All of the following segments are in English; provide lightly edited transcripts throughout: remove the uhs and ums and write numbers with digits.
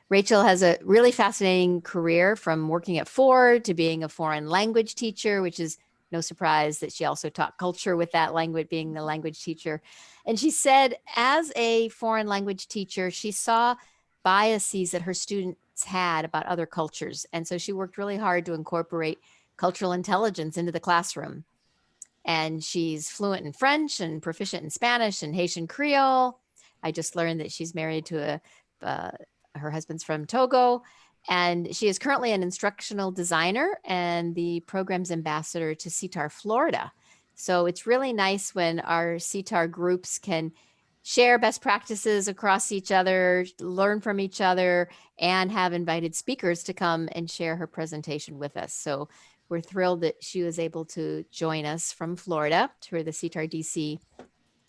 Rachael has a really fascinating career, from working at Ford to being a foreign language teacher, which is no surprise that she also taught culture with that language, being the language teacher. And she said, as a foreign language teacher, she saw biases that her students had about other cultures. And so she worked really hard to incorporate cultural intelligence into the classroom. And she's fluent in French and proficient in Spanish and Haitian Creole. I just learned that she's married to her husband's from Togo, and she is currently an instructional designer and the program's ambassador to SIETAR Florida. So it's really nice when our SIETAR groups can share best practices across each other, learn from each other, and have invited speakers to come and share her presentation with us. So we're thrilled that she was able to join us from Florida to the SIETAR DC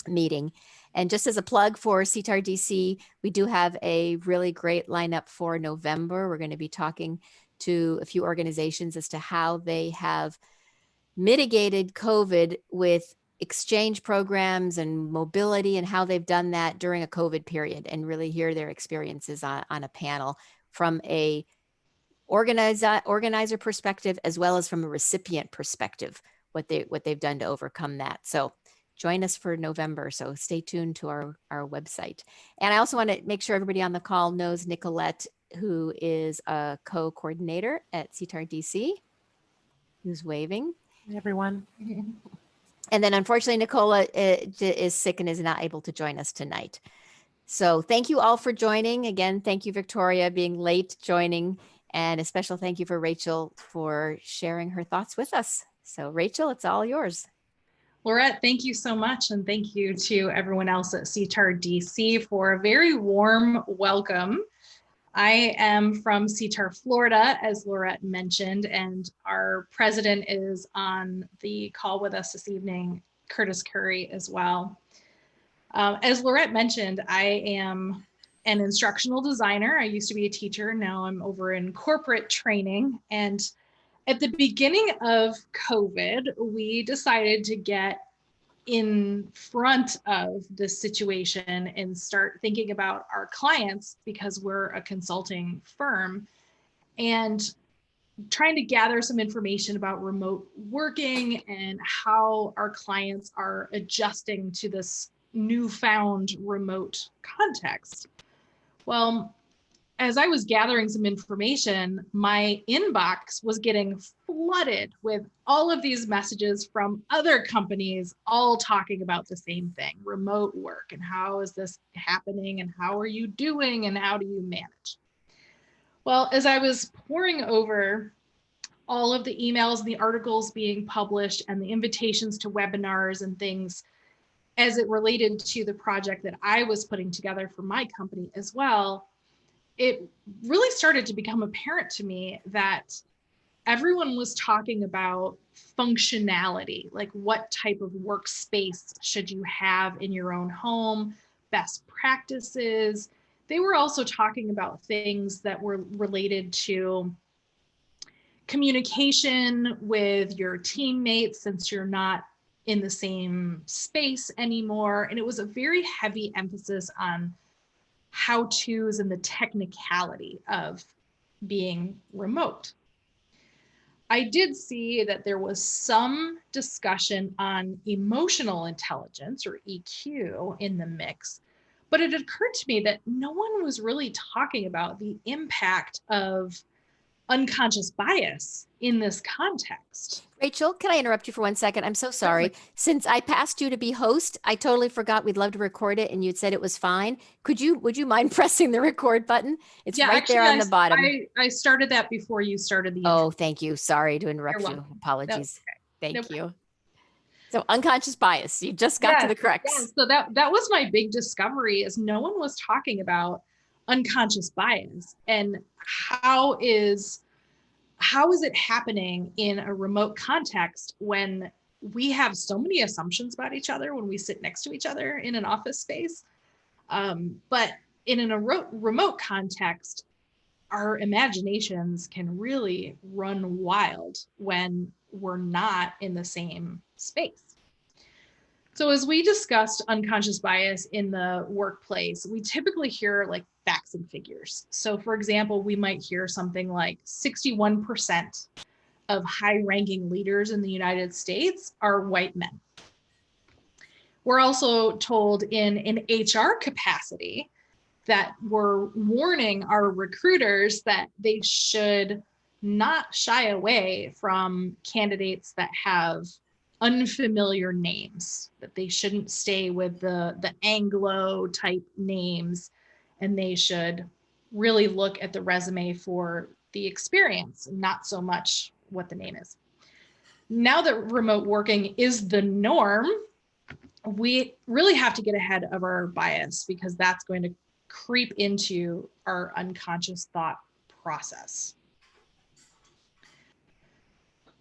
meeting. And just as a plug for SIETAR DC, we do have a really great lineup for November. We're going to be talking to a few organizations as to how they have mitigated COVID with exchange programs and mobility, and how they've done that during a COVID period, and really hear their experiences on a panel from a organizer perspective, as well as from a recipient perspective, what they've done to overcome that. So join us for November. So stay tuned to our website. And I also want to make sure everybody on the call knows Nicolette, who is a co-coordinator at SIETAR DC, who's waving. Hey, everyone. And then unfortunately, Nicola is sick and is not able to join us tonight. So thank you all for joining. Again, thank you, Victoria, being late joining. And a special thank you for Rachael for sharing her thoughts with us. So Rachael, it's all yours. Laurette, thank you so much. And thank you to everyone else at SIETAR DC for a very warm welcome. I am from SIETAR Florida, as Laurette mentioned, and our president is on the call with us this evening, Curtis Curry, as well. As Laurette mentioned, I am an instructional designer. I used to be a teacher. Now I'm over in corporate training. And at the beginning of COVID, we decided to get in front of this situation and start thinking about our clients, because we're a consulting firm, and trying to gather some information about remote working and how our clients are adjusting to this newfound remote context. Well, as I was gathering some information, my inbox was getting flooded with all of these messages from other companies, all talking about the same thing: remote work, and how is this happening, and how are you doing, and how do you manage? Well, as I was poring over all of the emails and the articles being published and the invitations to webinars and things as it related to the project that I was putting together for my company as well, it really started to become apparent to me that everyone was talking about functionality, like what type of workspace should you have in your own home, best practices. They were also talking about things that were related to communication with your teammates, since you're not in the same space anymore. And it was a very heavy emphasis on how-tos and the technicality of being remote. I did see that there was some discussion on emotional intelligence, or EQ, in the mix, but it occurred to me that no one was really talking about the impact of unconscious bias in this context. Rachael, can I interrupt you for 1 second? I'm so sorry. Since I passed you to be host, I totally forgot we'd love to record it, and you'd said it was fine. Would you mind pressing the record button? It's right actually, there on the bottom. I started that before you started the intro. Oh, thank you. Sorry to interrupt you. Apologies. Okay. Thank you. So unconscious bias, you just got to the crux. Yes. So that was my big discovery, is no one was talking about unconscious bias and how is it happening in a remote context when we have so many assumptions about each other when we sit next to each other in an office space. But in a remote context, our imaginations can really run wild when we're not in the same space. So as we discussed unconscious bias in the workplace, we typically hear like facts and figures. So for example, we might hear something like 61% of high-ranking leaders in the United States are white men. We're also told in an HR capacity that we're warning our recruiters that they should not shy away from candidates that have unfamiliar names, that they shouldn't stay with the Anglo type names, and they should really look at the resume for the experience, not so much what the name is. Now that remote working is the norm, we really have to get ahead of our bias, because that's going to creep into our unconscious thought process.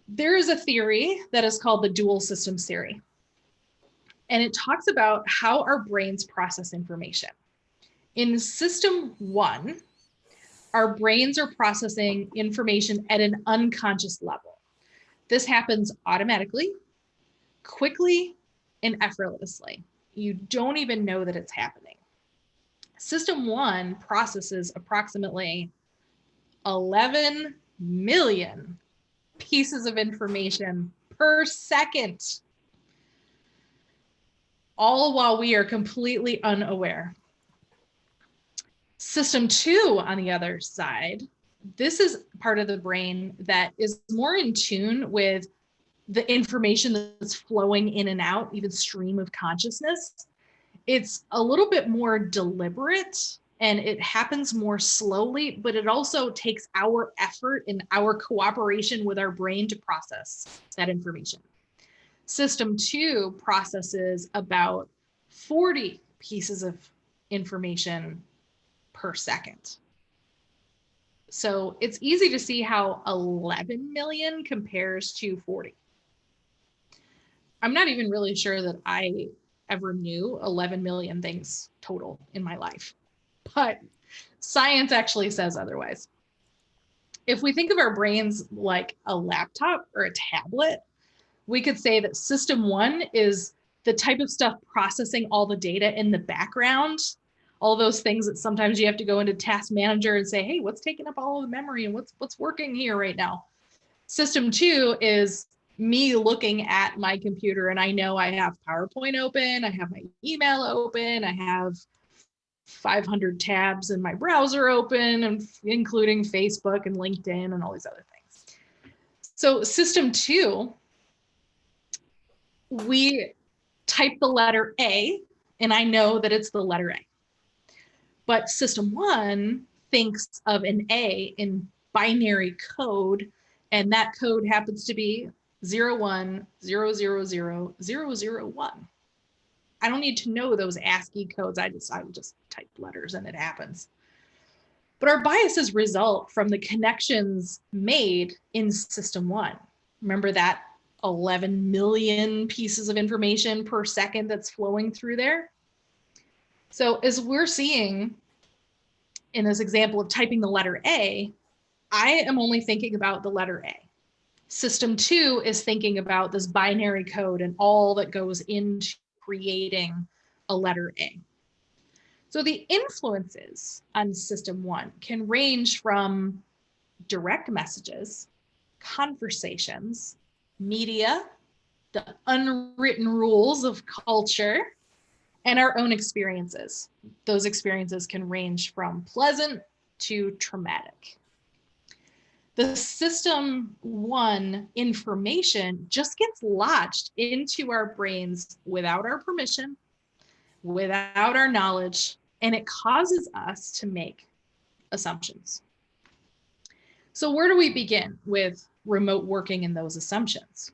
There is a theory that is called the dual systems theory, and it talks about how our brains process information. In system one, our brains are processing information at an unconscious level. This happens automatically, quickly, and effortlessly. You don't even know that it's happening. System one processes approximately 11 million pieces of information per second, all while we are completely unaware. System two, on the other side, this is part of the brain that is more in tune with the information that's flowing in and out, even stream of consciousness. It's a little bit more deliberate and it happens more slowly, but it also takes our effort and our cooperation with our brain to process that information. System two processes about 40 pieces of information per second. So it's easy to see how 11 million compares to 40. I'm not even really sure that I ever knew 11 million things total in my life, but science actually says otherwise. If we think of our brains like a laptop or a tablet, we could say that system one is the type of stuff processing all the data in the background, all those things that sometimes you have to go into Task Manager and say, hey, what's taking up all of the memory and what's working here right now? System two is me looking at my computer and I know I have PowerPoint open, I have my email open, I have 500 tabs in my browser open, and including Facebook and LinkedIn and all these other things. So system two, we type the letter A and I know that it's the letter A. But system one thinks of an A in binary code, and that code happens to be 01000001. I don't need to know those ASCII codes. I would just type letters and it happens. But our biases result from the connections made in system one. Remember that 11 million pieces of information per second that's flowing through there? So as we're seeing in this example of typing the letter A, I am only thinking about the letter A. System two is thinking about this binary code and all that goes into creating a letter A. So the influences on system one can range from direct messages, conversations, media, the unwritten rules of culture, and our own experiences. Those experiences can range from pleasant to traumatic. The system one information just gets lodged into our brains without our permission, without our knowledge, and it causes us to make assumptions. So where do we begin with remote working and those assumptions?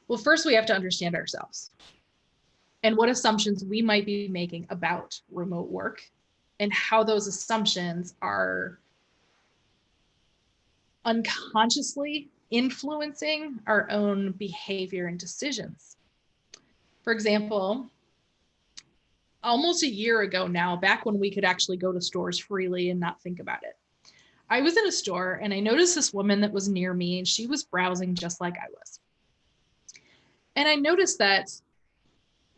Well, first we have to understand ourselves and what assumptions we might be making about remote work and how those assumptions are unconsciously influencing our own behavior and decisions. For example, almost a year ago now, back when we could actually go to stores freely and not think about it, I was in a store and I noticed this woman that was near me and she was browsing just like I was. And I noticed that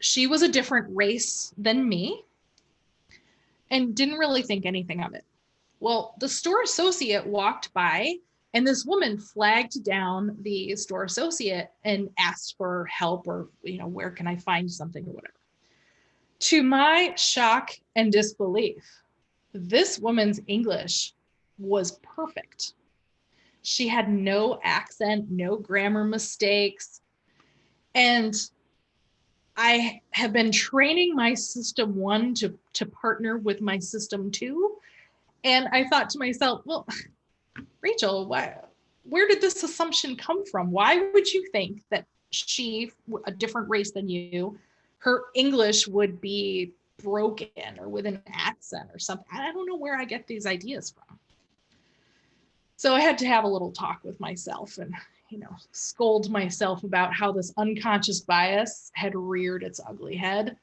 she was a different race than me and didn't really think anything of it. Well, the store associate walked by and this woman flagged down the store associate and asked for help or, where can I find something or whatever. To my shock and disbelief, this woman's English was perfect. She had no accent, no grammar mistakes. And I have been training my system 1 to partner with my system 2. And I thought to myself, well, Rachel, where did this assumption come from? Why would you think that she, a different race than you, her English would be broken or with an accent or something? I don't know where I get these ideas from. So I had to have a little talk with myself and, scold myself about how this unconscious bias had reared its ugly head.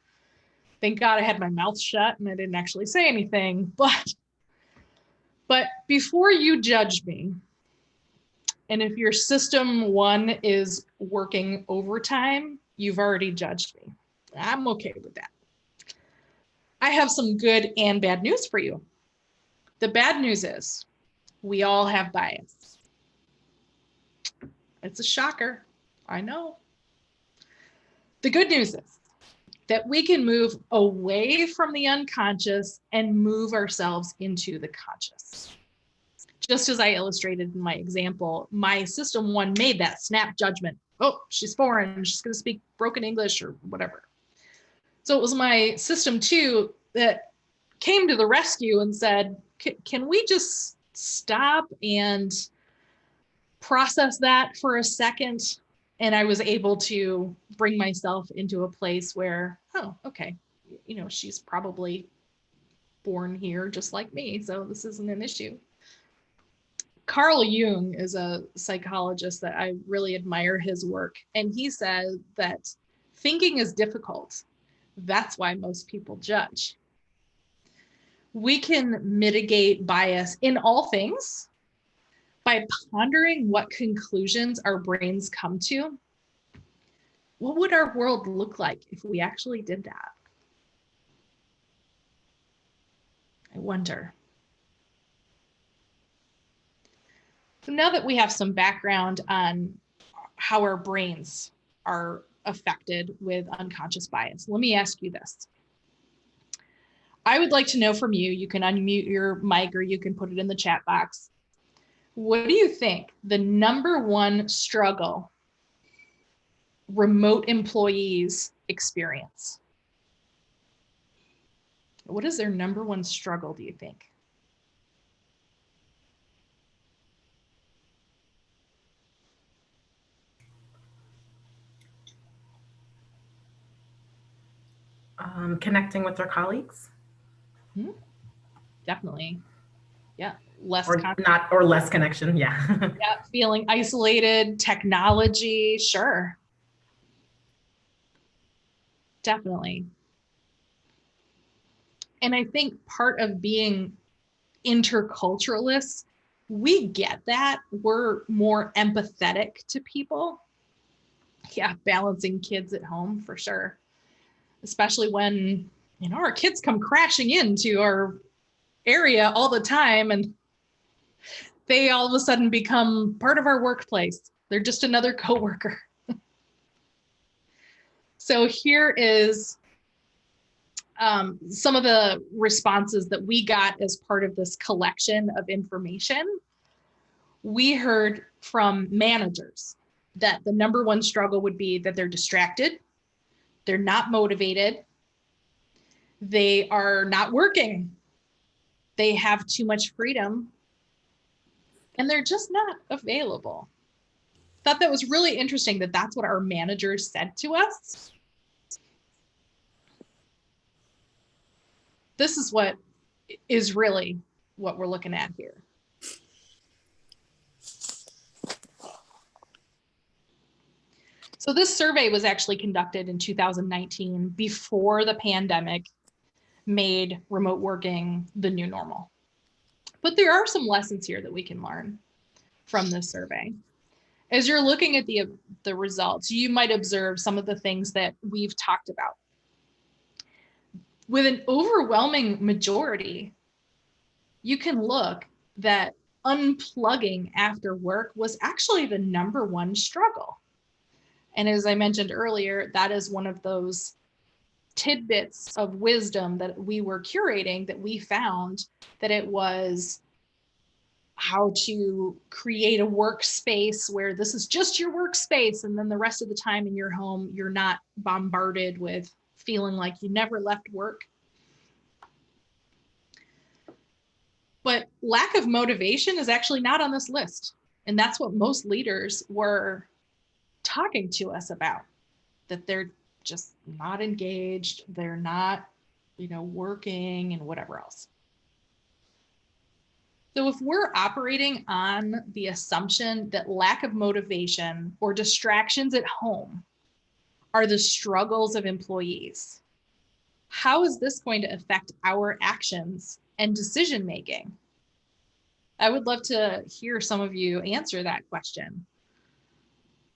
Thank God I had my mouth shut and I didn't actually say anything. But before you judge me, and if your system 1 is working overtime, you've already judged me. I'm okay with that. I have some good and bad news for you. The bad news is we all have bias. It's a shocker, I know. The good news is that we can move away from the unconscious and move ourselves into the conscious. Just as I illustrated in my example, my system 1 made that snap judgment. Oh, she's foreign, she's going to speak broken English or whatever. So it was my system 2 that came to the rescue and said, can we just stop and process that for a second? And I was able to bring myself into a place where, oh, okay, she's probably born here just like me, so this isn't an issue. Carl Jung is a psychologist that I really admire his work. And he says that thinking is difficult. That's why most people judge. We can mitigate bias in all things by pondering what conclusions our brains come to. What would our world look like if we actually did that? I wonder. So now that we have some background on how our brains are affected with unconscious bias, let me ask you this. I would like to know from you, you can unmute your mic or you can put it in the chat box. What do you think the number 1 struggle remote employees experience? What is their number 1 struggle, do you think? Connecting with their colleagues. Definitely. Yeah. Less connection. Yeah. Yeah. Feeling isolated, technology. Sure. Definitely. And I think part of being interculturalists, we get that. We're more empathetic to people. Yeah. Balancing kids at home for sure. Especially when, our kids come crashing into our area all the time and they all of a sudden become part of our workplace. They're just another coworker. So here is some of the responses that we got as part of this collection of information. We heard from managers that the number 1 struggle would be that they're distracted, they're not motivated, they are not working, they have too much freedom, and they're just not available. Thought that was really interesting that that's what our managers said to us. This is what is really what we're looking at here. So this survey was actually conducted in 2019 before the pandemic made remote working the new normal. But there are some lessons here that we can learn from this survey. As you're looking at the results, you might observe some of the things that we've talked about. with an overwhelming majority, you can look that unplugging after work was actually the #1 struggle. And as I mentioned earlier, that is one of those tidbits of wisdom that we were curating, that we found that it was how to create a workspace where this is just your workspace, and then the rest of the time in your home, you're not bombarded with feeling like you never left work. But lack of motivation is actually not on this list. And that's what most leaders were talking to us about, that they're just not engaged, they're not, working and whatever else. So if we're operating on the assumption that lack of motivation or distractions at home are the struggles of employees, how is this going to affect our actions and decision making? I would love to hear some of you answer that question.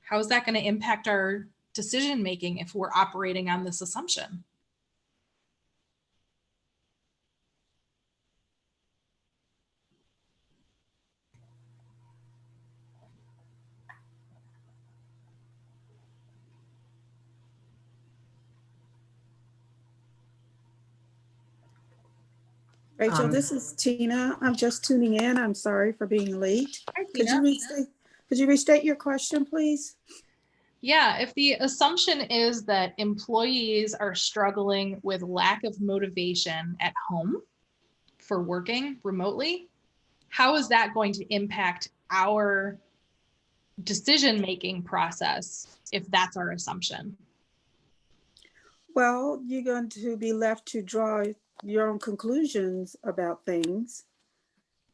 How is that going to impact our decision making if we're operating on this assumption? Rachel, this is Tina. I'm just tuning in. I'm sorry for being late. Hi, Tina. Could you restate your question, please? Yeah, if the assumption is that employees are struggling with lack of motivation at home for working remotely, how is that going to impact our decision-making process if that's our assumption? Well, you're going to be left to draw your own conclusions about things,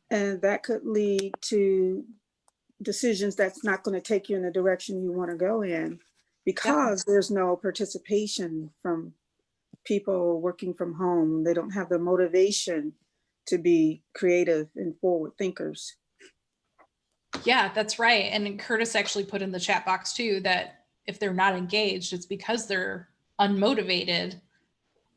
and that could lead to decisions that's not going to take you in the direction you want to go in, because there's no participation from people working from home. They don't have the motivation to be creative and forward thinkers. Yeah, that's right. And Curtis actually put in the chat box too that if they're not engaged, it's because they're unmotivated.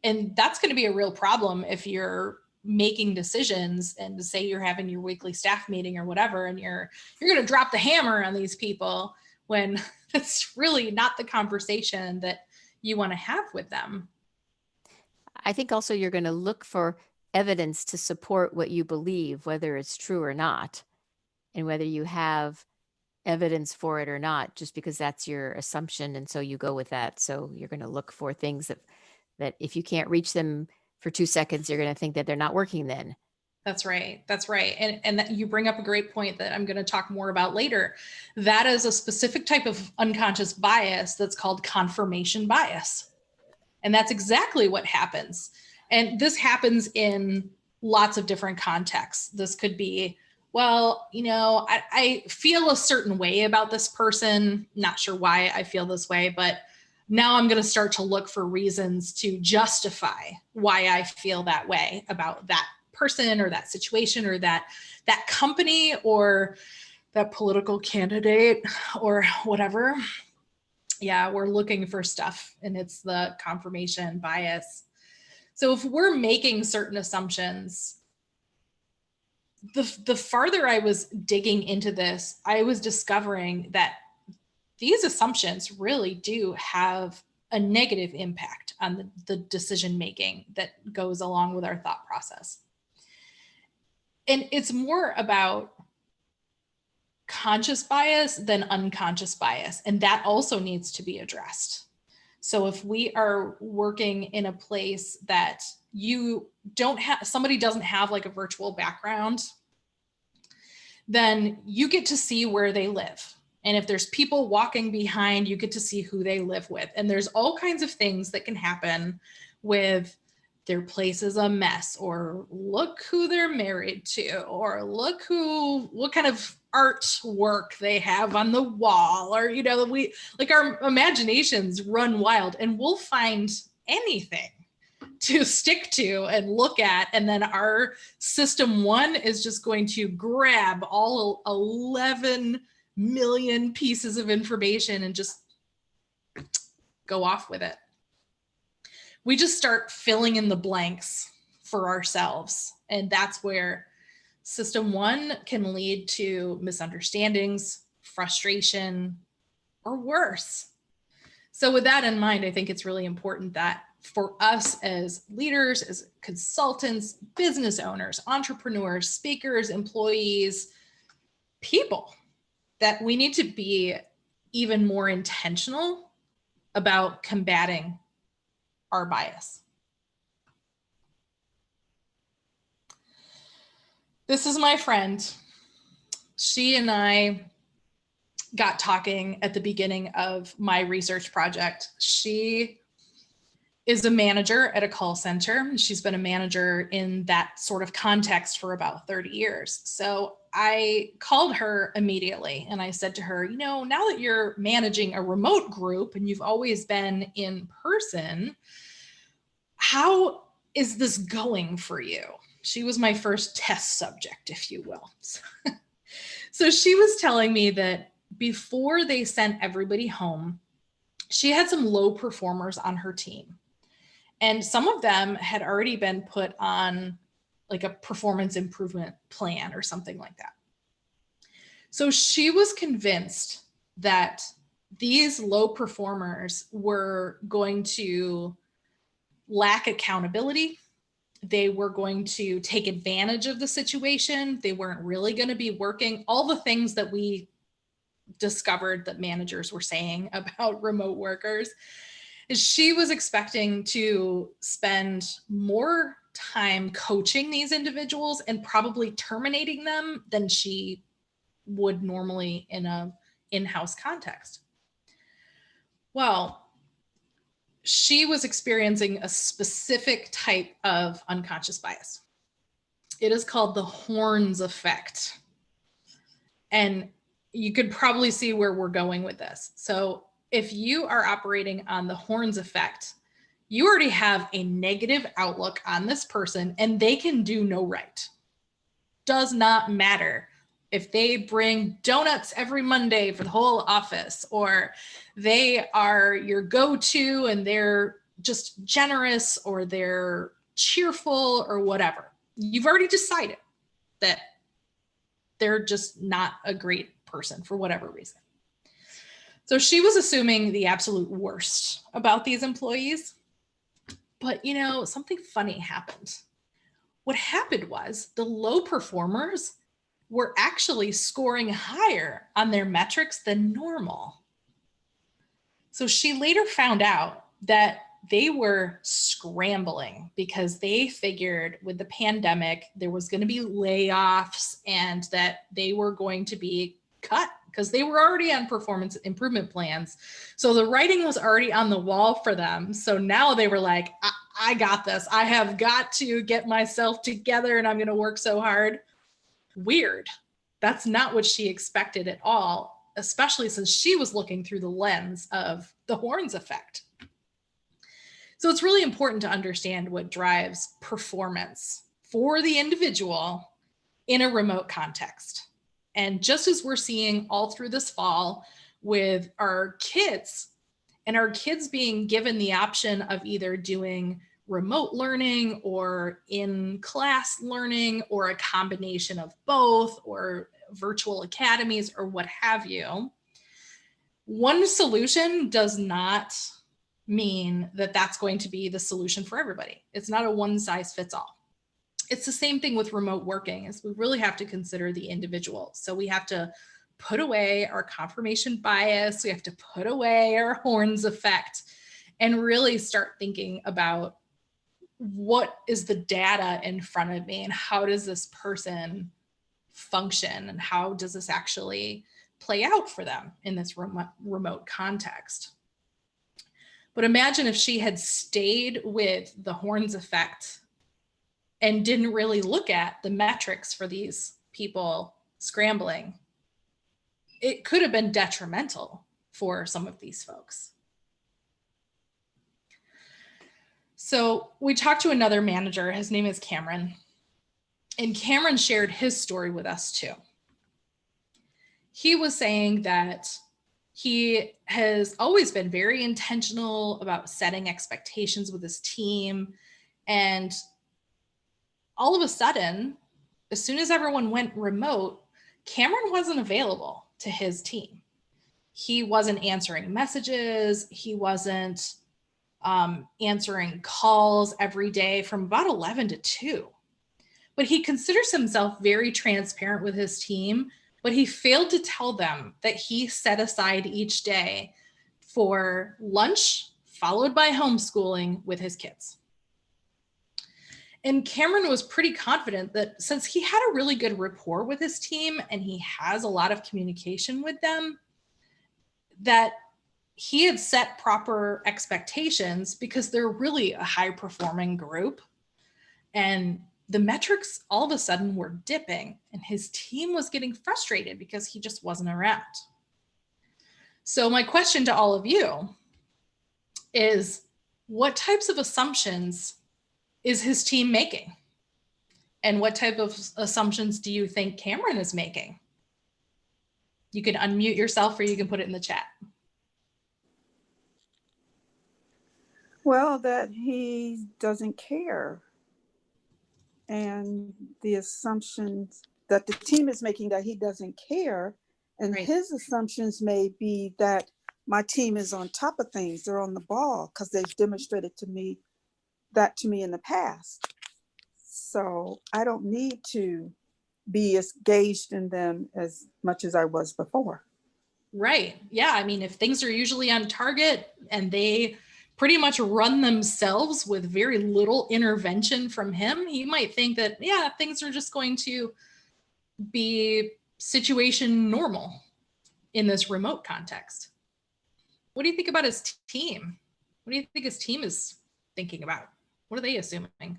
And that's going to be a real problem if you're making decisions and say you're having your weekly staff meeting or whatever, and you're going to drop the hammer on these people when it's really not the conversation that you want to have with them. I think also you're going to look for evidence to support what you believe, whether it's true or not, and whether you have evidence for it or not, just because that's your assumption. And so you go with that. So you're going to look for things that if you can't reach them for 2 seconds, you're going to think that they're not working then. That's right. That's right. And that you bring up a great point that I'm going to talk more about later. That is a specific type of unconscious bias that's called confirmation bias. And that's exactly what happens. And this happens in lots of different contexts. This could be, well, I feel a certain way about this person, not sure why I feel this way, but now I'm going to start to look for reasons to justify why I feel that way about that person or that situation or that company or that political candidate or whatever. Yeah, we're looking for stuff, and it's the confirmation bias. So if we're making certain assumptions, the farther I was digging into this, I was discovering that these assumptions really do have a negative impact on the decision making that goes along with our thought process. And it's more about conscious bias than unconscious bias, and that also needs to be addressed. So if we are working in a place that somebody doesn't have like a virtual background, then you get to see where they live. And if there's people walking behind, you get to see who they live with. And there's all kinds of things that can happen with their place is a mess, or look who they're married to, or look what kind of artwork they have on the wall, or, our imaginations run wild, and we'll find anything to stick to and look at. And then our system one is just going to grab all 11 million pieces of information and just go off with it. we just start filling in the blanks for ourselves. And that's where system one can lead to misunderstandings, frustration, or worse. So with that in mind, I think it's really important that for us as leaders, as consultants, business owners, entrepreneurs, speakers, employees, people, that we need to be even more intentional about combating our bias. This is my friend. She and I got talking at the beginning of my research project. She is a manager at a call center. She's been a manager in that sort of context for about 30 years. So I called her immediately and I said to her, you know, now that you're managing a remote group and you've always been in person, how is this going for you? She was my first test subject, if you will. So she was telling me that before they sent everybody home, she had some low performers on her team. And some of them had already been put on like a performance improvement plan or something like that. So she was convinced that these low performers were going to lack accountability. They were going to take advantage of the situation. They weren't really going to be working. All the things that we discovered that managers were saying about remote workers. She was expecting to spend more time coaching these individuals and probably terminating them than she would normally in an in-house context. Well, she was experiencing a specific type of unconscious bias. It is called the horns effect. And you could probably see where we're going with this. So if you are operating on the horns effect, you already have a negative outlook on this person and they can do no right. Does not matter if they bring donuts every Monday for the whole office, or they are your go-to and they're just generous, or they're cheerful or whatever. You've already decided that they're just not a great person for whatever reason. So she was assuming the absolute worst about these employees. But, you know, something funny happened. What happened was the low performers were actually scoring higher on their metrics than normal. So she later found out that they were scrambling because they figured with the pandemic, there was going to be layoffs and that they were going to be cut because they were already on performance improvement plans. So the writing was already on the wall for them. So now they were like, I got this. I have got to get myself together and I'm going to work so hard. Weird. That's not what she expected at all, especially since she was looking through the lens of the horns effect. So it's really important to understand what drives performance for the individual in a remote context. And just as we're seeing all through this fall with our kids, and our kids being given the option of either doing remote learning or in-class learning or a combination of both or virtual academies or what have you, one solution does not mean that that's going to be the solution for everybody. It's not a one size fits all. It's the same thing with remote working, is we really have to consider the individual. So we have to put away our confirmation bias. We have to put away our horns effect and really start thinking about what is the data in front of me and how does this person function and how does this actually play out for them in this remote context. But imagine if she had stayed with the horns effect and didn't really look at the metrics for these people scrambling. It could have been detrimental for some of these folks. So we talked to another manager, his name is Cameron, and Cameron shared his story with us too. He was saying that He has always been very intentional about setting expectations with his team. And all of a sudden, as soon as everyone went remote, Cameron wasn't available to his team. He wasn't answering messages. He wasn't answering calls every day from about 11 to 2. But he considers himself very transparent with his team, but he failed to tell them that he set aside each day for lunch, followed by homeschooling with his kids. And Cameron was pretty confident that since he had a really good rapport with his team and he has a lot of communication with them, that he had set proper expectations because they're really a high performing group. And the metrics all of a sudden were dipping and his team was getting frustrated because he just wasn't around. So my question to all of you is, what types of assumptions is his team making? And what type of assumptions do you think Cameron is making? You can unmute yourself or you can put it in the chat. Well, that he doesn't care. And the assumptions that the team is making that he doesn't care. And Right. his assumptions may be that my team is on top of things. They're on the ball because they've demonstrated to me in the past. So I don't need to be as engaged in them as much as I was before. Right. Yeah. I mean, if things are usually on target and they pretty much run themselves with very little intervention from him, he might think that, yeah, things are just going to be situation normal in this remote context. What do you think about his team? What do you think his team is thinking about? What are they assuming?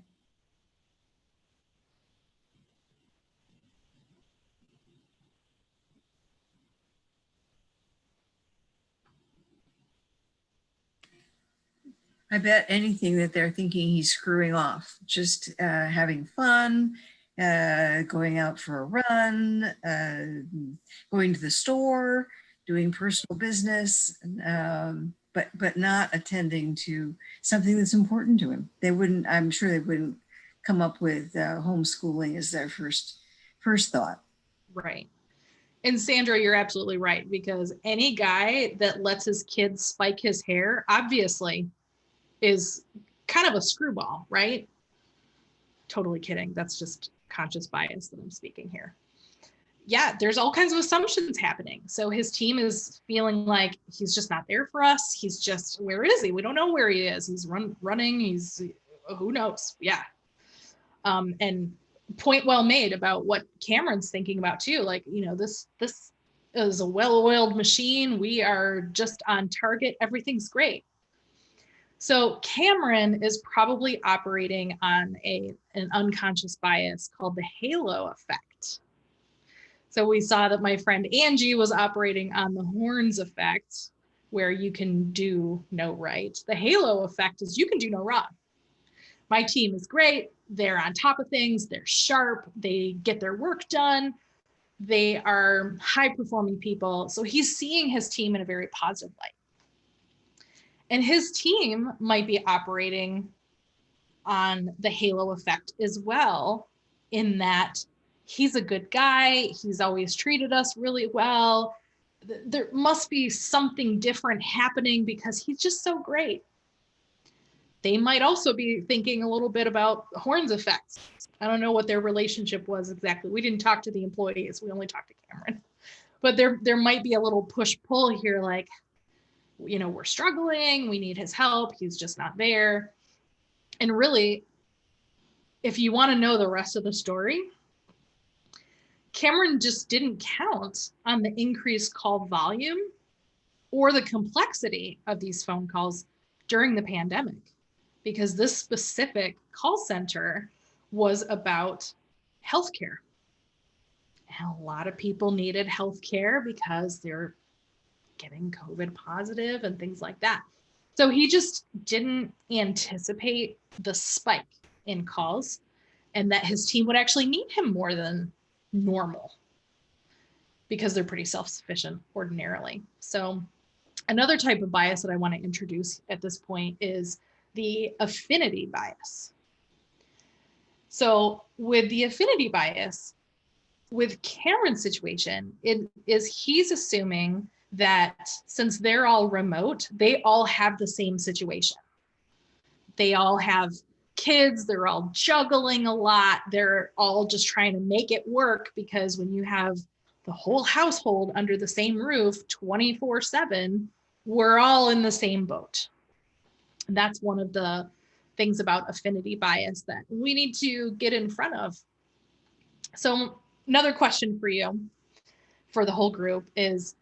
I bet anything that they're thinking he's screwing off, just having fun, going out for a run, going to the store, doing personal business, but not attending to something that's important to him. I'm sure they wouldn't come up with homeschooling as their first thought. Right. And Sandra, you're absolutely right, because any guy that lets his kids spike his hair, obviously, is kind of a screwball, right? Totally kidding. That's just conscious bias that I'm speaking here. Yeah, there's all kinds of assumptions happening. So his team is feeling like he's just not there for us. He's just, where is he? We don't know where he is. He's running. He's, who knows? Yeah. And point well made about what Cameron's thinking about too. Like, this is a well-oiled machine. We are just on target. Everything's great. So Cameron is probably operating on an unconscious bias called the halo effect. So we saw that my friend Angie was operating on the horns effect, where you can do no right. The halo effect is you can do no wrong. My team is great. They're on top of things. They're sharp. They get their work done. They are high-performing people. So he's seeing his team in a very positive light. And his team might be operating on the halo effect as well, in that he's a good guy. He's always treated us really well. There must be something different happening because he's just so great. They might also be thinking a little bit about horns effects. I don't know what their relationship was exactly. We didn't talk to the employees. We only talked to Cameron. But there might be a little push-pull here, like, we're struggling, we need his help, he's just not there. And really, if you want to know the rest of the story, Cameron just didn't count on the increased call volume or the complexity of these phone calls during the pandemic, because this specific call center was about healthcare. And a lot of people needed healthcare because they're getting COVID positive and things like that. So he just didn't anticipate the spike in calls and that his team would actually need him more than normal. because they're pretty self-sufficient ordinarily. So another type of bias that I want to introduce at this point is the affinity bias. So with the affinity bias, with Cameron's situation, he's assuming that since they're all remote, they all have the same situation. They all have kids, they're all juggling a lot, they're all just trying to make it work, because when you have the whole household under the same roof 24/7, we're all in the same boat. And that's one of the things about affinity bias that we need to get in front of. So another question for you, for the whole group, is,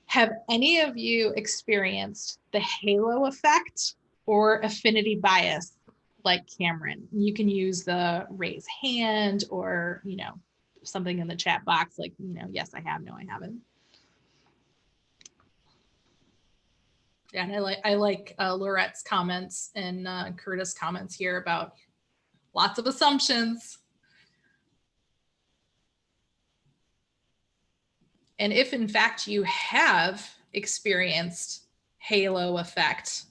have any of you experienced the halo effect or affinity bias like Cameron? You can use the raise hand, or, you know, something in the chat box like, you know, yes, I have, no, I haven't. Yeah, and I like Laurette's comments and Curtis' comments here about lots of assumptions. And if in fact you have experienced halo effect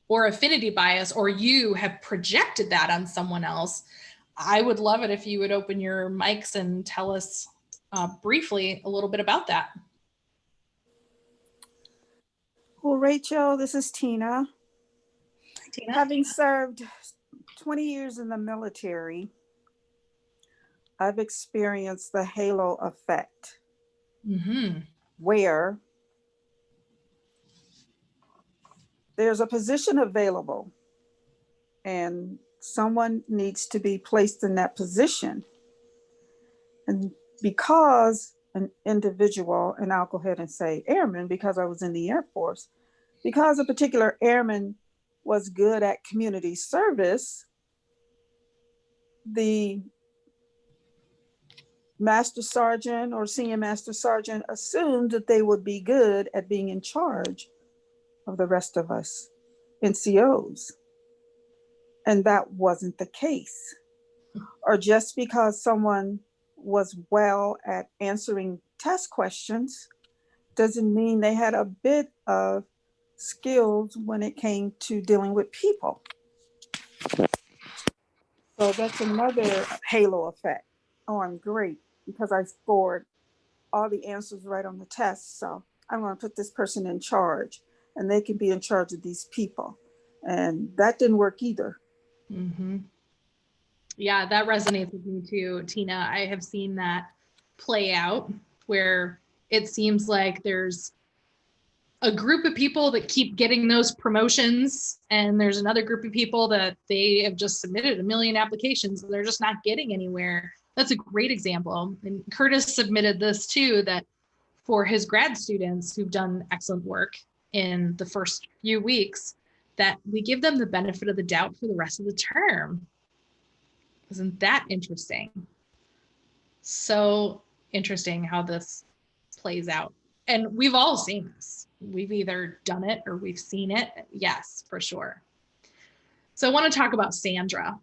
or affinity bias, or you have projected that on someone else, I would love it if you would open your mics and tell us briefly a little bit about that. Well, Rachel, this is Tina. Tina? Having served 20 years in the military, I've experienced the halo effect, where there's a position available and someone needs to be placed in that position. And because an individual, and I'll go ahead and say airman because I was in the Air Force, because a particular airman was good at community service, the master sergeant or senior master sergeant assumed that they would be good at being in charge of the rest of us NCOs. And that wasn't the case. Or just because someone was well at answering test questions doesn't mean they had a bit of skills when it came to dealing with people. So that's another halo effect. Oh, I'm great because I scored all the answers right on the test. So I'm going to put this person in charge and they can be in charge of these people. And that didn't work either. Mm-hmm. Yeah, that resonates with me too, Tina. I have seen that play out where it seems like there's a group of people that keep getting those promotions, and there's another group of people that they have just submitted 1 million applications and they're just not getting anywhere. That's a great example. And Curtis submitted this too, that for his grad students who've done excellent work in the first few weeks, that we give them the benefit of the doubt for the rest of the term. Isn't that interesting? So interesting how this plays out. And we've all seen this. We've either done it or we've seen it. Yes, for sure. So I want to talk about Sandra.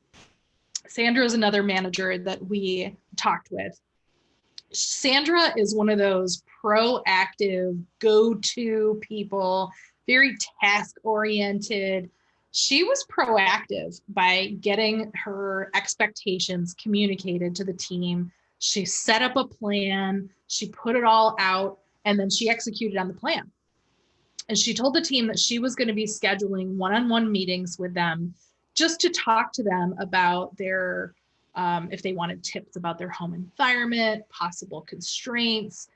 Sandra is another manager that we talked with. Sandra is one of those proactive, go-to people, very task-oriented. She was proactive by getting her expectations communicated to the team. She set up a plan, she put it all out, and then she executed on the plan. And she told the team that she was going to be scheduling one-on-one meetings with them just to talk to them about their, if they wanted tips about their home environment, possible constraints,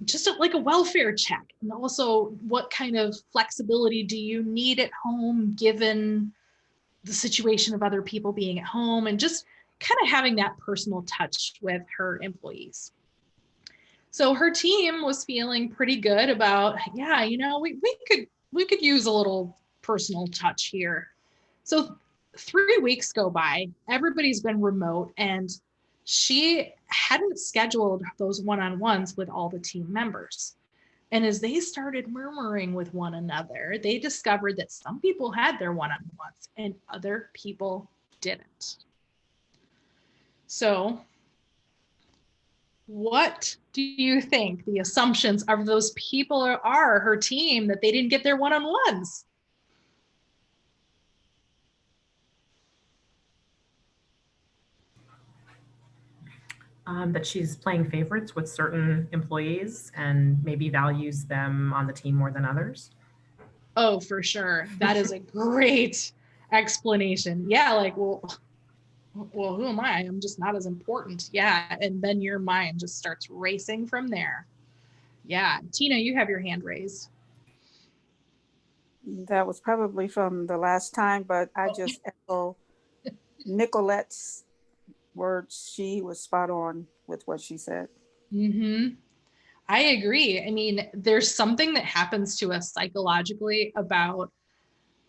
just like a welfare check. And also, what kind of flexibility do you need at home given the situation of other people being at home, and just kind of having that personal touch with her employees. So her team was feeling pretty good about, yeah, you know, we could use a little personal touch here. So 3 weeks go by, everybody's been remote, and she hadn't scheduled those one-on-ones with all the team members. And as they started murmuring with one another, they discovered that some people had their one-on-ones and other people didn't. So What do you think the assumptions of those people are her team, that they didn't get their one-on-ones? That she's playing favorites with certain employees and maybe values them on the team more than others. Oh, for sure. That is a great explanation. Yeah, like, well, who am I? I'm just not as important. Yeah. And then your mind just starts racing from there. Yeah. Tina, you have your hand raised. That was probably from the last time, but I just echo Nicolette's words. She was spot on with what she said. Mm-hmm. I agree. I mean, there's something that happens to us psychologically about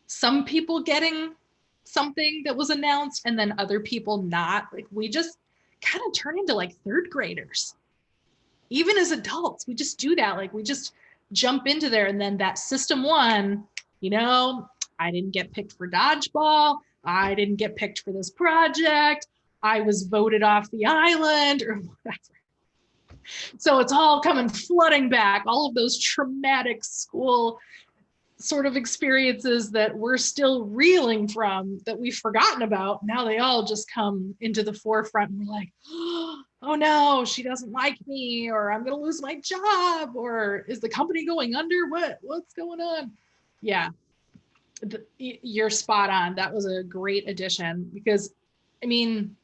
some people getting something that was announced and then other people not. Like, we just kind of turn into like third graders. Even as adults, we just do that. Like, we just jump into there, and then that system one, I didn't get picked for dodgeball. I didn't get picked for this project. I was voted off the island or whatever. So it's all coming flooding back, all of those traumatic school sort of experiences that we're still reeling from, that we've forgotten about. Now they all just come into the forefront, and we're like, oh no, she doesn't like me, or I'm going to lose my job, or is the company going under? What's going on? Yeah, you're spot on. That was a great addition, because, I mean,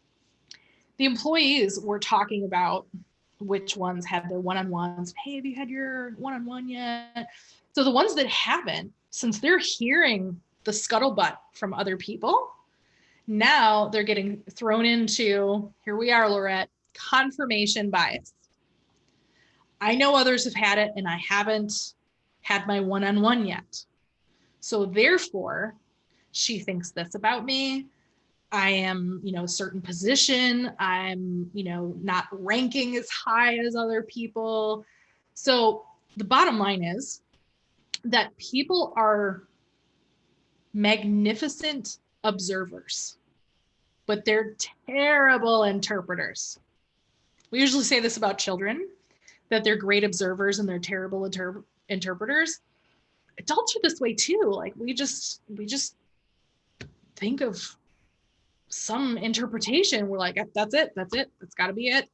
the employees were talking about which ones had their one-on-ones. Hey, have you had your one-on-one yet? So the ones that haven't, since they're hearing the scuttlebutt from other people, now they're getting thrown into, here we are, Laurette, confirmation bias. I know others have had it and I haven't had my one-on-one yet. So therefore, she thinks this about me. I am, a certain position. I'm, not ranking as high as other people. So the bottom line is that people are magnificent observers, but they're terrible interpreters. We usually say this about children, that they're great observers and they're terrible interpreters. Adults are this way too. Like, we just think of some interpretation. We're like, that's it. That's got to be it.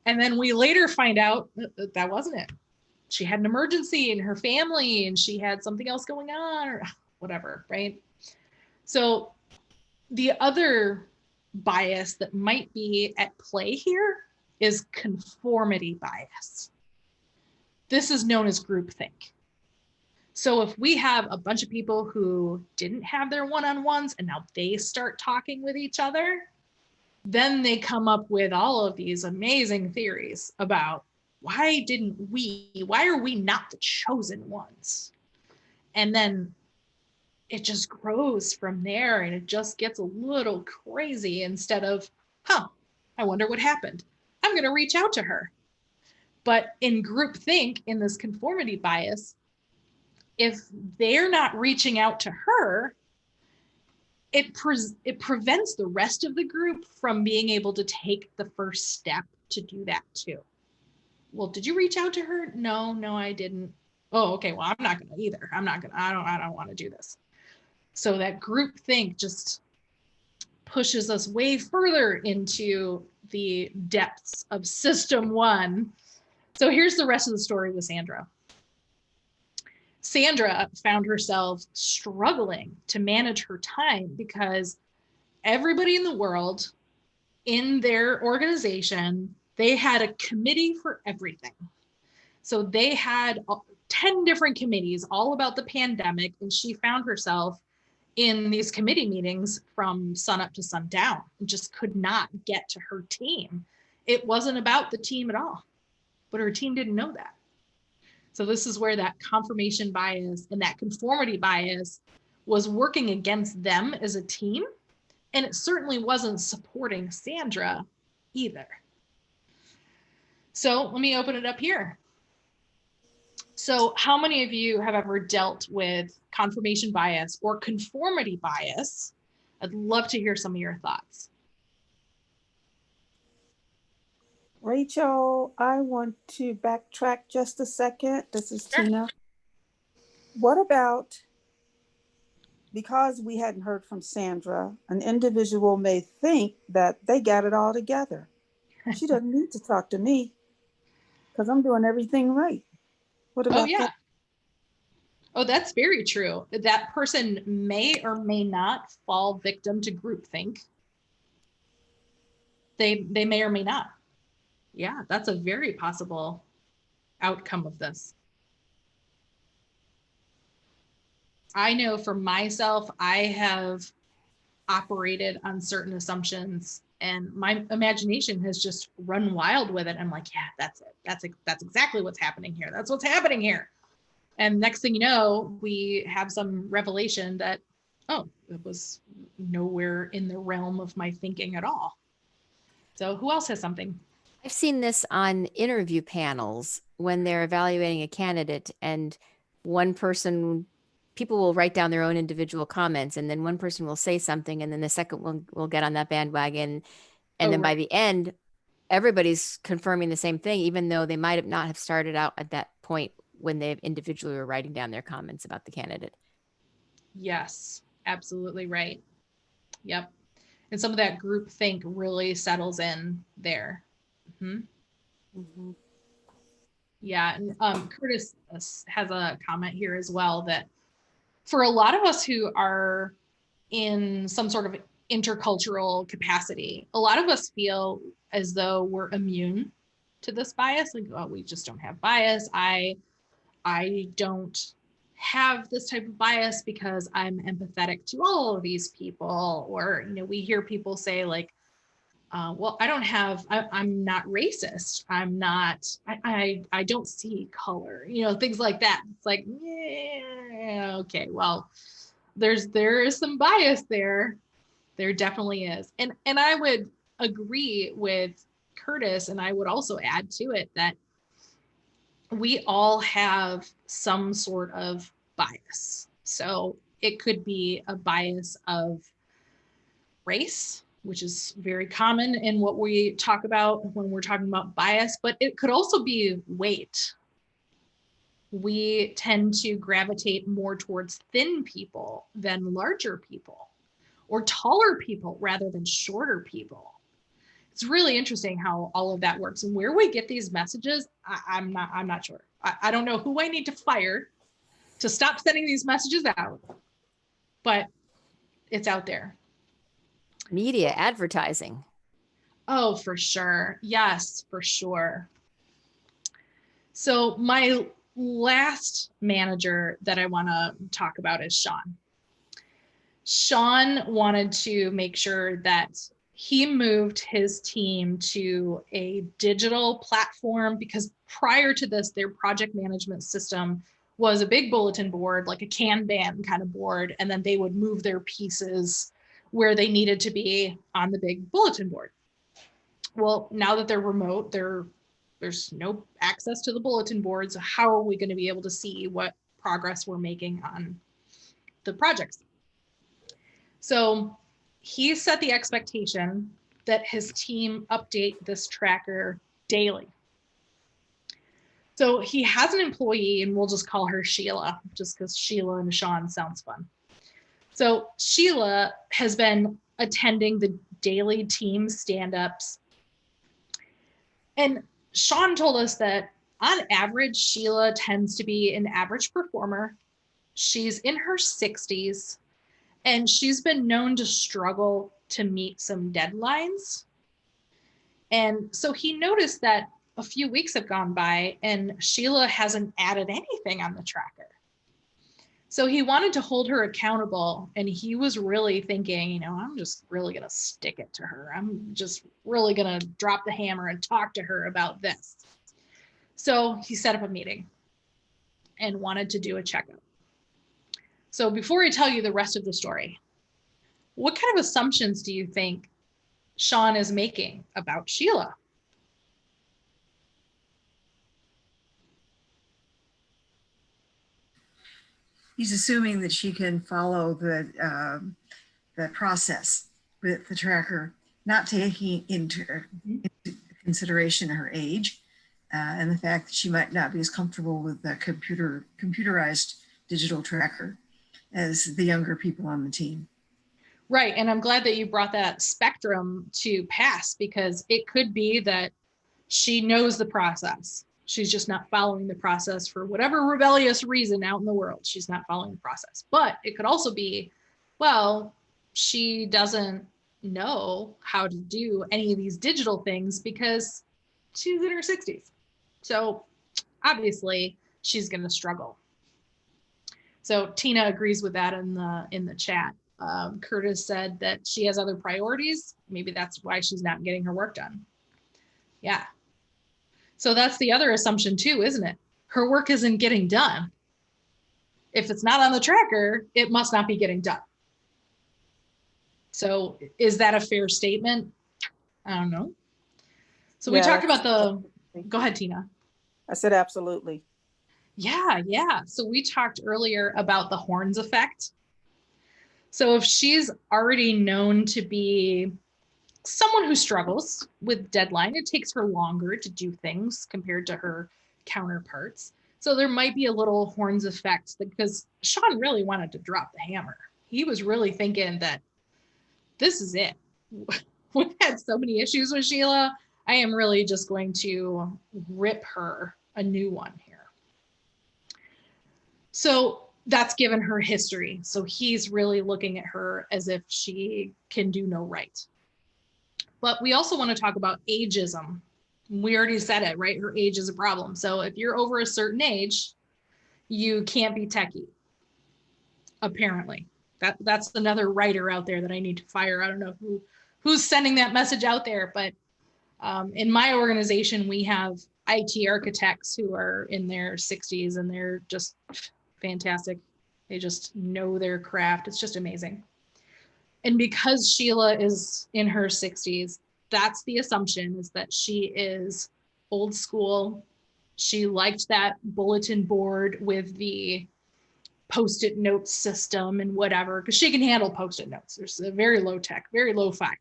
And then we later find out that wasn't it. She had an emergency in her family and she had something else going on, or whatever, right? So the other bias that might be at play here is conformity bias. This is known as groupthink. So if we have a bunch of people who didn't have their one-on-ones and now they start talking with each other, then they come up with all of these amazing theories about why are we not the chosen ones? And then it just grows from there, and it just gets a little crazy. Instead of, I wonder what happened. I'm going to reach out to her. But in groupthink, in this conformity bias, if they're not reaching out to her, it prevents the rest of the group from being able to take the first step to do that too. Well, did you reach out to her? No, I didn't. Oh, okay. Well, I'm not going to either. I don't want to do this. So that group think just pushes us way further into the depths of system one. So here's the rest of the story with Sandra. Sandra found herself struggling to manage her time because everybody in the world in their organization, they had a committee for everything. So they had 10 different committees all about the pandemic, and she found herself in these committee meetings from sun up to sundown and just could not get to her team. It wasn't about the team at all, but her team didn't know that. So this is where that confirmation bias and that conformity bias was working against them as a team. And it certainly wasn't supporting Sandra either. So let me open it up here. So how many of you have ever dealt with confirmation bias or conformity bias? I'd love to hear some of your thoughts. Rachel, I want to backtrack just a second. This is Sure. Tina. What about, because we hadn't heard from Sandra, an individual may think that they got it all together. She doesn't need to talk to me because I'm doing everything right. What Oh, about yeah. that? Oh, that's very true. That person may or may not fall victim to groupthink. They may or may not. Yeah, that's a very possible outcome of this. I know for myself, I have operated on certain assumptions and my imagination has just run wild with it. I'm like, yeah, that's it. That's exactly what's happening here. That's what's happening here. And next thing you know, we have some revelation that, oh, it was nowhere in the realm of my thinking at all. So who else has something? I've seen this on interview panels when they're evaluating a candidate, and one person, people will write down their own individual comments, and then one person will say something, and then the second one will get on that bandwagon. And then by the end, everybody's confirming the same thing, even though they might have not have started out at that point when they individually were writing down their comments about the candidate. Yes, absolutely right. Yep. And some of that group think really settles in there. Mm-hmm. Yeah. And Curtis has a comment here as well that for a lot of us who are in some sort of intercultural capacity, a lot of us feel as though we're immune to this bias. Like, oh, we just don't have bias. I don't have this type of bias because I'm empathetic to all of these people. Or, you know, we hear people say like, well, I'm not racist. I don't see color, you know, things like that. It's like, yeah, okay, well, there is some bias there. There definitely is. And I would agree with Curtis, and I would also add to it that we all have some sort of bias. So it could be a bias of race, which is very common in what we talk about when we're talking about bias, but it could also be weight. We tend to gravitate more towards thin people than larger people, or taller people rather than shorter people. It's really interesting how all of that works, and where we get these messages, I'm not sure. I don't know who I need to fire to stop sending these messages out, but it's out there. Media, advertising. Oh, for sure. Yes, for sure. So my last manager that I want to talk about is Sean. Sean wanted to make sure that he moved his team to a digital platform because prior to this, their project management system was a big bulletin board, like a Kanban kind of board, and then they would move their pieces where they needed to be on the big bulletin board. Well, now that they're remote, there's no access to the bulletin boards. So how are we going to be able to see what progress we're making on the projects? So he set the expectation that his team update this tracker daily. So he has an employee, and we'll just call her Sheila, just because Sheila and Sean sounds fun. So Sheila has been attending the daily team stand-ups. And Sean told us that on average, Sheila tends to be an average performer. She's in her 60s, and she's been known to struggle to meet some deadlines. And so he noticed that a few weeks have gone by and Sheila hasn't added anything on the tracker. So he wanted to hold her accountable, and he was really thinking, you know, I'm just really going to stick it to her. I'm just really going to drop the hammer and talk to her about this. So he set up a meeting and wanted to do a checkup. So before I tell you the rest of the story, what kind of assumptions do you think Sean is making about Sheila? He's assuming that she can follow the process with the tracker, not taking into consideration her age and the fact that she might not be as comfortable with the computerized digital tracker as the younger people on the team. Right. And I'm glad that you brought that spectrum to pass, because it could be that she knows the process. She's just not following the process for whatever rebellious reason out in the world. She's not following the process. But it could also be, well, she doesn't know how to do any of these digital things because she's in her 60s. So obviously she's going to struggle. So Tina agrees with that in the chat. Curtis said that she has other priorities. Maybe that's why she's not getting her work done. Yeah. So that's the other assumption too, isn't it? Her work isn't getting done. If it's not on the tracker, it must not be getting done. So is that a fair statement? I don't know. So we talked about go ahead, Tina. I said absolutely. Yeah. So we talked earlier about the horns effect. So if she's already known to be someone who struggles with deadline, it takes her longer to do things compared to her counterparts. So there might be a little horns effect, because Sean really wanted to drop the hammer. He was really thinking that this is it. We've had so many issues with Sheila. I am really just going to rip her a new one here. So that's given her history. So he's really looking at her as if she can do no right. But we also want to talk about ageism. We already said it, right? Her age is a problem. So if you're over a certain age, you can't be techie, apparently. That's another writer out there that I need to fire. I don't know who's sending that message out there, but in my organization, we have IT architects who are in their 60s, and they're just fantastic. They just know their craft. It's just amazing. And because Sheila is in her 60s, that's the assumption, is that she is old school. She liked that bulletin board with the Post-it note system and whatever, because she can handle Post-it notes. There's a very low tech, very low fi.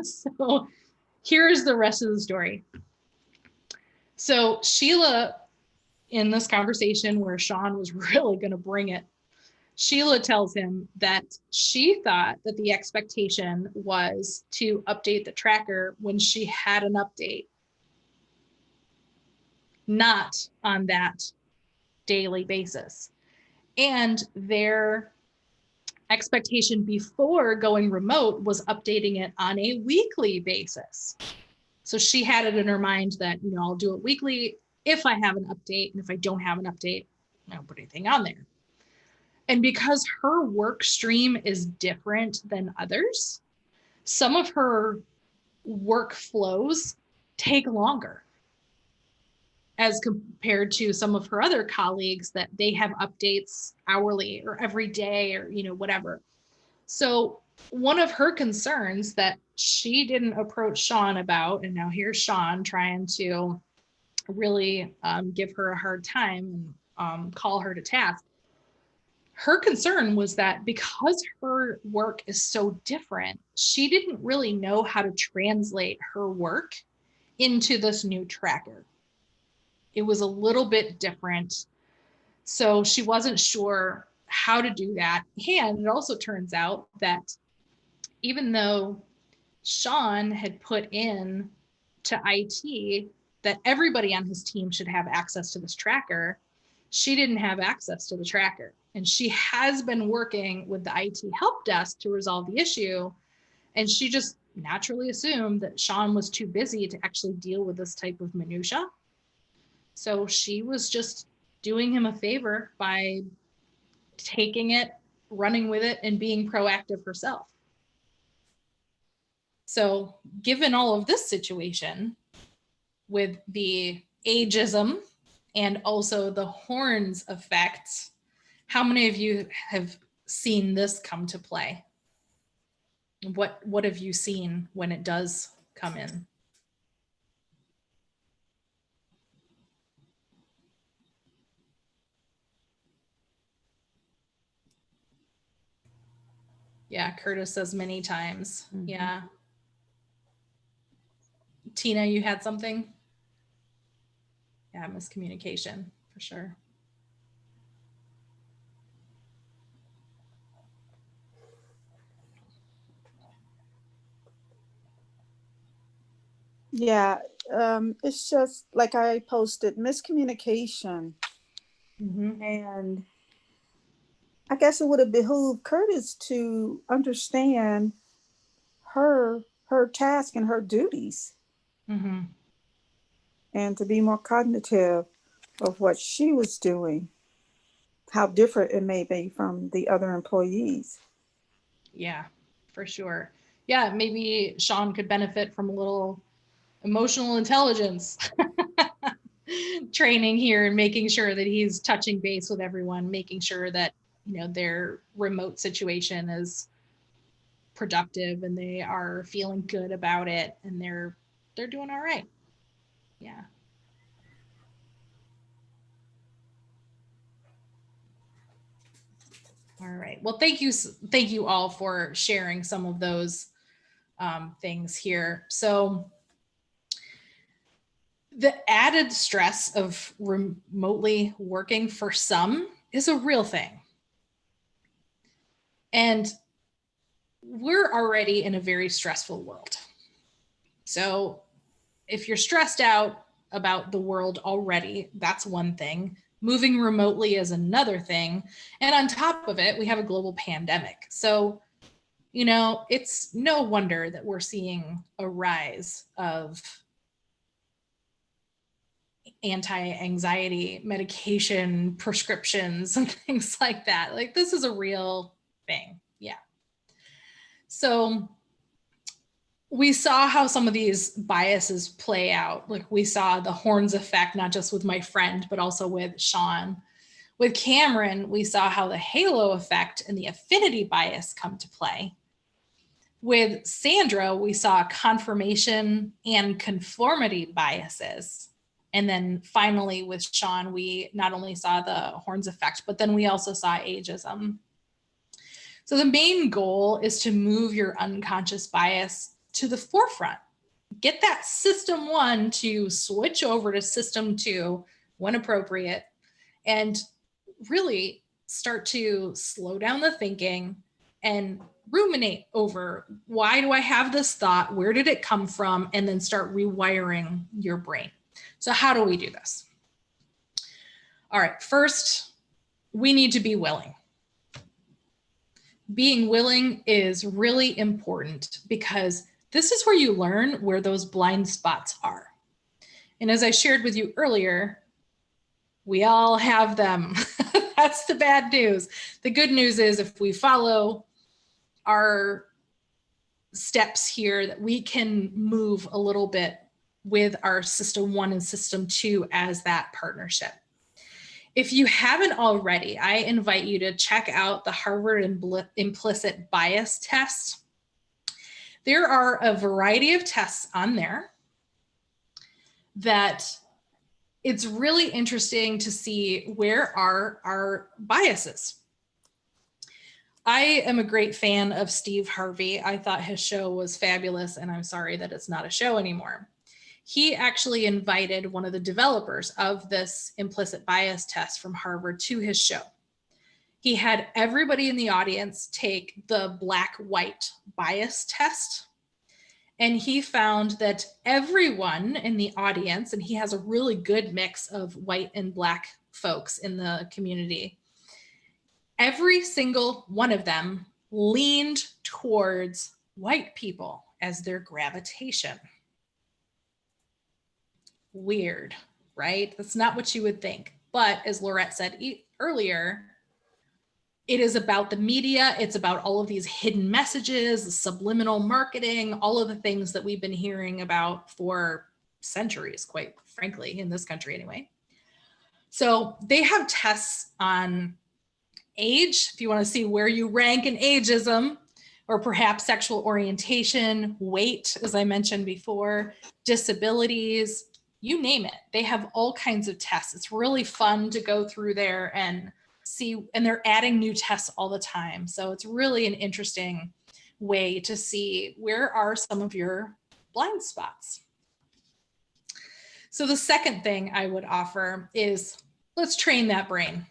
So here's the rest of the story. So Sheila, in this conversation where Sean was really going to bring it, Sheila tells him that she thought that the expectation was to update the tracker when she had an update, not on that daily basis. And their expectation before going remote was updating it on a weekly basis. So she had it in her mind that, I'll do it weekly if I have an update, and if I don't have an update, I don't put anything on there. And because her work stream is different than others, some of her workflows take longer as compared to some of her other colleagues that they have updates hourly or every day or, whatever. So one of her concerns that she didn't approach Sean about, and now here's Sean trying to really give her a hard time and call her to task. Her concern was that because her work is so different, she didn't really know how to translate her work into this new tracker. It was a little bit different. So she wasn't sure how to do that. And it also turns out that even though Sean had put in to IT that everybody on his team should have access to this tracker, she didn't have access to the tracker. And she has been working with the IT help desk to resolve the issue. And she just naturally assumed that Sean was too busy to actually deal with this type of minutia. So she was just doing him a favor by taking it, running with it, and being proactive herself. So given all of this situation with the ageism and also the horns effect, how many of you have seen this come to play? What have you seen when it does come in? Yeah, Curtis says many times. Mhm. Yeah. Tina, you had something? Yeah, miscommunication for sure. Yeah, it's just like I posted, miscommunication. And I guess it would have behooved Curtis to understand her task and her duties, and to be more cognitive of what she was doing, how different it may be from the other employees. Yeah, for sure. Yeah, maybe Sean could benefit from a little emotional intelligence training here and making sure that he's touching base with everyone, making sure that, you know, their remote situation is productive and they are feeling good about it and they're doing all right. Yeah. All right. Well, thank you all for sharing some of those things here. So the added stress of remotely working for some is a real thing. And we're already in a very stressful world. So if you're stressed out about the world already, that's one thing. Moving remotely is another thing. And on top of it, we have a global pandemic. So, you know, it's no wonder that we're seeing a rise of anti-anxiety medication prescriptions and things like that. Like, this is a real thing. Yeah. So we saw how some of these biases play out. Like, we saw the horns effect, not just with my friend, but also with Sean. With Cameron, we saw how the halo effect and the affinity bias come to play. With Sandra, we saw confirmation and conformity biases. And then finally with Sean, we not only saw the horns effect, but then we also saw ageism. So the main goal is to move your unconscious bias to the forefront. Get that system 1 to switch over to system 2 when appropriate, and really start to slow down the thinking and ruminate over, why do I have this thought? Where did it come from? And then start rewiring your brain. So how do we do this? All right, first, we need to be willing. Being willing is really important because this is where you learn where those blind spots are. And as I shared with you earlier, we all have them. That's the bad news. The good news is if we follow our steps here, that we can move a little bit with our system 1 and system 2 as that partnership. If you haven't already, I invite you to check out the Harvard Implicit Bias test. There are a variety of tests on there that it's really interesting to see where are our biases. I am a great fan of Steve Harvey. I thought his show was fabulous, and I'm sorry that it's not a show anymore. He actually invited one of the developers of this implicit bias test from Harvard to his show. He had everybody in the audience take the black-white bias test, and he found that everyone in the audience, and he has a really good mix of white and black folks in the community, every single one of them leaned towards white people as their gravitation. Weird, right? That's not what you would think. But as Laurette said earlier, it is about the media. It's about all of these hidden messages, subliminal marketing, all of the things that we've been hearing about for centuries, quite frankly, in this country anyway. So they have tests on age, if you want to see where you rank in ageism, or perhaps sexual orientation, weight, as I mentioned before, disabilities, you name it. They have all kinds of tests. It's really fun to go through there and see, and they're adding new tests all the time. So it's really an interesting way to see where are some of your blind spots. So the second thing I would offer is, let's train that brain.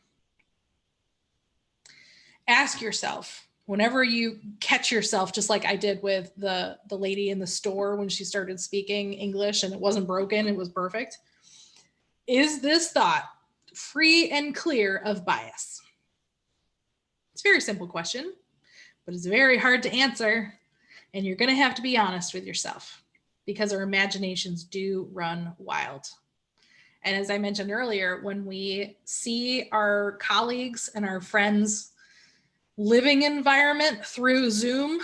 Ask yourself, whenever you catch yourself, just like I did with the lady in the store when she started speaking English and it wasn't broken, it was perfect. Is this thought free and clear of bias? It's a very simple question, but it's very hard to answer. And you're going to have to be honest with yourself because our imaginations do run wild. And as I mentioned earlier, when we see our colleagues and our friends' living environment through Zoom,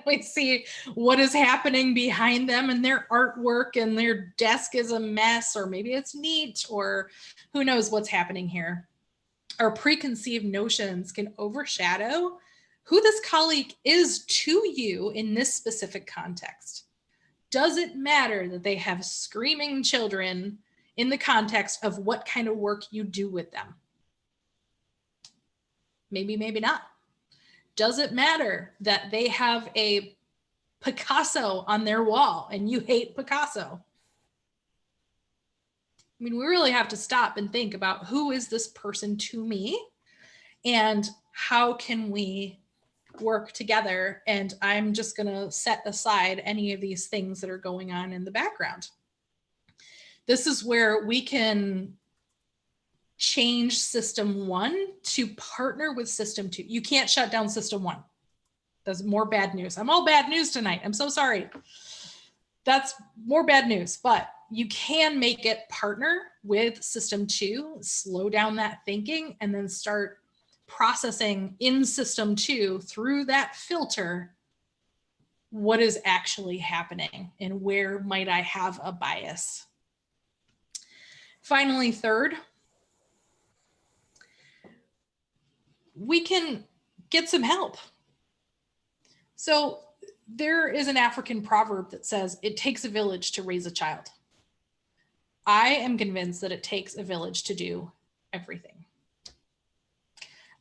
we see what is happening behind them and their artwork and their desk is a mess, or maybe it's neat, or who knows what's happening here. Our preconceived notions can overshadow who this colleague is to you in this specific context. Does it matter that they have screaming children in the context of what kind of work you do with them? Maybe, maybe not. Does it matter that they have a Picasso on their wall and you hate Picasso? I mean, we really have to stop and think about who is this person to me and how can we work together? And I'm just going to set aside any of these things that are going on in the background. This is where we can change system 1 to partner with system 2. You can't shut down system 1. That's more bad news. I'm all bad news tonight. I'm so sorry. That's more bad news, but you can make it partner with system 2, slow down that thinking, and then start processing in system 2 through that filter what is actually happening and where might I have a bias. Finally, third, we can get some help. So there is an African proverb that says, it takes a village to raise a child. I am convinced that it takes a village to do everything.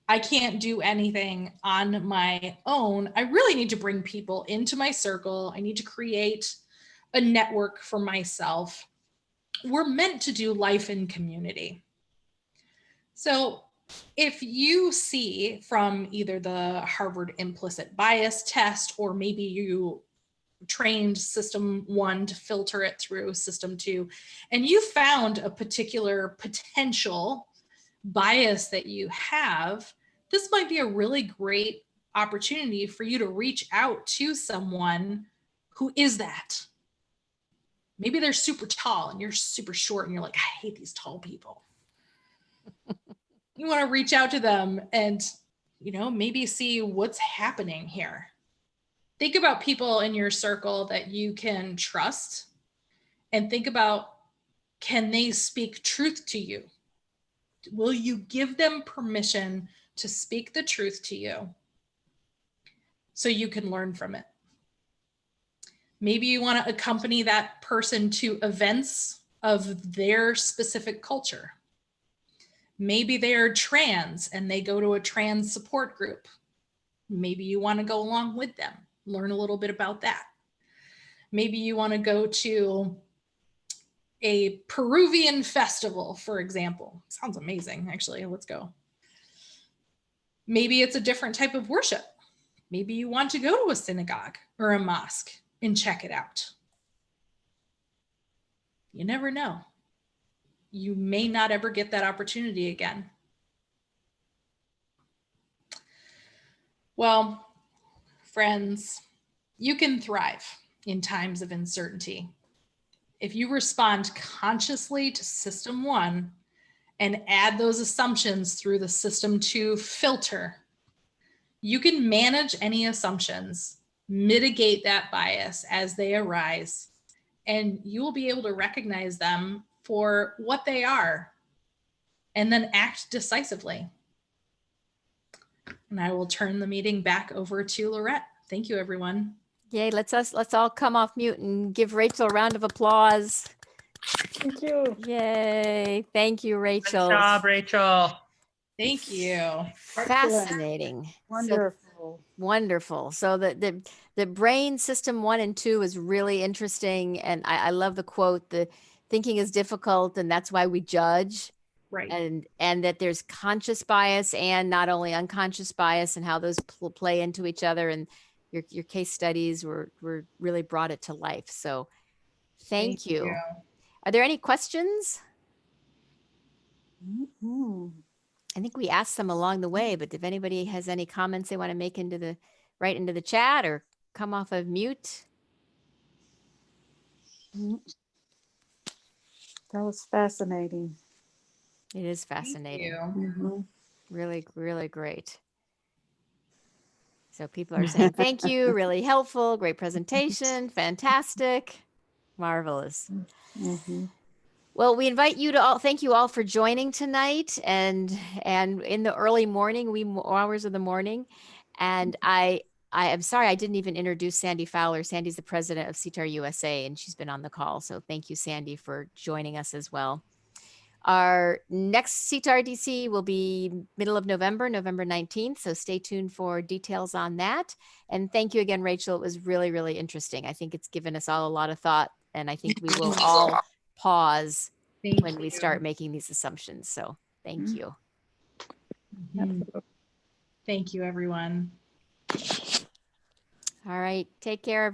I can't do anything on my own. I really need to bring people into my circle. I need to create a network for myself. We're meant to do life in community. So if you see from either the Harvard Implicit Bias test, or maybe you trained system 1 to filter it through system 2, and you found a particular potential bias that you have, this might be a really great opportunity for you to reach out to someone who is that. Maybe they're super tall and you're super short and you're like, I hate these tall people. You want to reach out to them and, maybe see what's happening here. Think about people in your circle that you can trust and think about, can they speak truth to you? Will you give them permission to speak the truth to you so you can learn from it? Maybe you want to accompany that person to events of their specific culture. Maybe they're trans and they go to a trans support group. Maybe you want to go along with them, learn a little bit about that. Maybe you want to go to a Peruvian festival, for example. Sounds amazing, actually. Let's go. Maybe it's a different type of worship. Maybe you want to go to a synagogue or a mosque and check it out. You never know. You may not ever get that opportunity again. Well, friends, you can thrive in times of uncertainty. If you respond consciously to system 1 and add those assumptions through the system 2 filter, you can manage any assumptions, mitigate that bias as they arise, and you will be able to recognize them for what they are and then act decisively. And I will turn the meeting back over to Lorette. Thank you, everyone. Yay, let's all come off mute and give Rachel a round of applause. Thank you. Yay. Thank you, Rachel. Good job, Rachel. Thank you. Fascinating. Wonderful. Wonderful. So the brain system 1 and 2 is really interesting. And I love the quote, thinking is difficult and that's why we judge. Right. And that there's conscious bias and not only unconscious bias, and how those play into each other. And your case studies were really brought it to life. So thank you. Are there any questions? I think we asked them along the way, but if anybody has any comments they want to make right into the chat or come off of mute. That was fascinating. It is fascinating. Mhm. Really, really great. So people are saying, thank you, really helpful, great presentation, fantastic, marvelous. Mhm. Well, we invite you to all, thank you all for joining tonight and in the early morning, hours of the morning. And I am sorry, I didn't even introduce Sandy Fowler. Sandy's the president of SIETAR USA, and she's been on the call. So thank you, Sandy, for joining us as well. Our next SIETAR DC will be middle of November, November 19th. So stay tuned for details on that. And thank you again, Rachel. It was really, really interesting. I think it's given us all a lot of thought, and I think we will all pause when we start making these assumptions. So thank you. Thank you, everyone. All right. Take care, everybody.